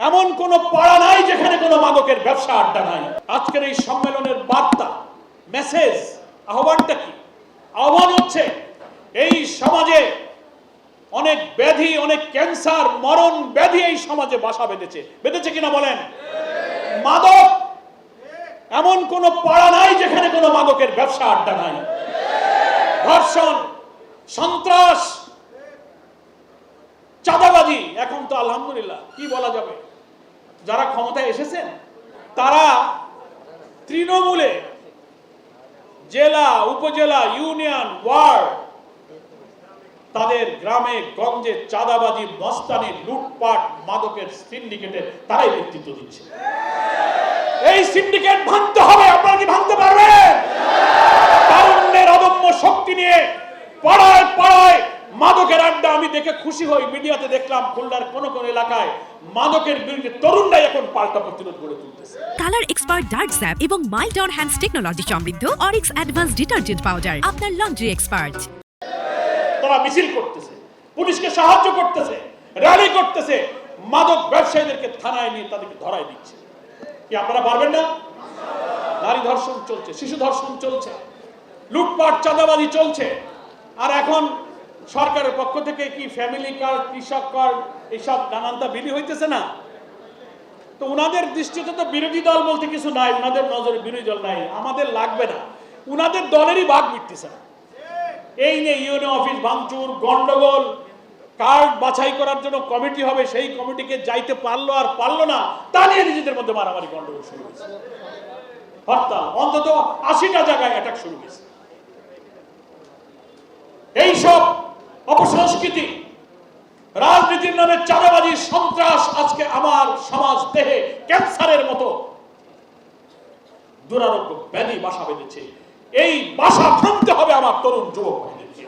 এমন কোন পাড়া নাই যেখানে কোনো মাদকের ব্যবসা আড্ডা নাই। আজকের এই সম্মেলনের বার্তা, মেসেজ, আহ্বানটা কি? আহ্বান হচ্ছে এই সমাজে অনেক ব্যাধি, অনেক ক্যান্সার, মরণ ব্যাধি এই সমাজে বাসা বেঁধেছে কিনা বলেন? মাদক এমন কোন পাড়া নাই যেখানে কোনো মাদকের ব্যবসা আড্ডা নাই। ধর্ষণ, সন্ত্রাস, চাঁদাবাজি, এখন তো আলহামদুলিল্লাহ কি বলা যাবে, যারা ক্ষমতায় এসেছেন তারা তৃণমূলে জেলা, উপজেলা, ইউনিয়ন, ওয়ার্ড, তাদের গ্রামে গঞ্জে চাঁদাবাজি, মস্তানি, লুটপাট, মাদকের সিন্ডিকেটের তারাই নেতৃত্ব দিচ্ছে। এই সিন্ডিকেট ভাঙতে হবে। আপনারা কি ভাঙতে পারবেন? তারুণ্যের অদম্য শক্তি নিয়ে পাড়ায় পাড়ায় মাদকের আড্ডা। আমি দেখে খুশি হই, মিডিয়াতে দেখলাম খুলনার কোন কোন এলাকায় মাদকের বিরুদ্ধে তরুণরাই এখন পাল্টা প্রতিরোধ গড়ে তুলতেছে। কালার এক্সপার্ট ডার্ক স্যাপ এবং মাইল্ড অন হ্যান্ডস টেকনোলজি সমৃদ্ধ অরিক্স অ্যাডভান্স ডিটারজেন্ট পাউডার আপনার লন্ড্রি এক্সপার্ট। তারা মিছিল করতেছে, পুলিশকে সাহায্য করতেছে, র্যালি করতেছে, মাদক ব্যবসায়ীদেরকে থানায় নিয়ে তাদেরকে ধরায় দিচ্ছে। কি আপনারা পারবেন না? নারী ধর্ষণ চলছে, শিশু ধর্ষণ চলছে, লুটপাট, চাঁদাবাজি চলছে। আর এখন সরকারের পক্ষ থেকে কি ফ্যামিলি কার্ড, কৃষক কার্ড, এইসব নানানটা বিলি হইতেছে না? তো উনাদের দৃষ্টিতে তো বিরোধী দল বলতে কিছু নাই, উনাদের নজরে বিরোধী দল নাই, আমাদের লাগবে না। উনাদের দলেরই ভাগ মিটতেছে না। এই নিয়ে ইউনিয়ন অফিস ভাঙচুর, গন্ডগোল, কার্ড বাছাই করার জন্য কমিটি হবে, সেই কমিটিকে যাইতে পারলো আর পারলো না, তা নিয়ে নিজেদের মধ্যে মারামারি, গন্ডগোল শুরু হয়েছে। হরতাল, অন্তত 80টা জায়গায় অ্যাটাক শুরু হয়েছে। এইসব অপসংস্কৃতি, রাজনীতির নামে চাঁদাবাজি, সন্ত্রাস আজকে আমার সমাজ দেহে ক্যান্সারের মতো দুরারোগ্য ব্যাধি বাসা বেঁধেছে। এই বাসা ভাঙতে হবে আমার তরুণ যুবক ভাইদেরকে।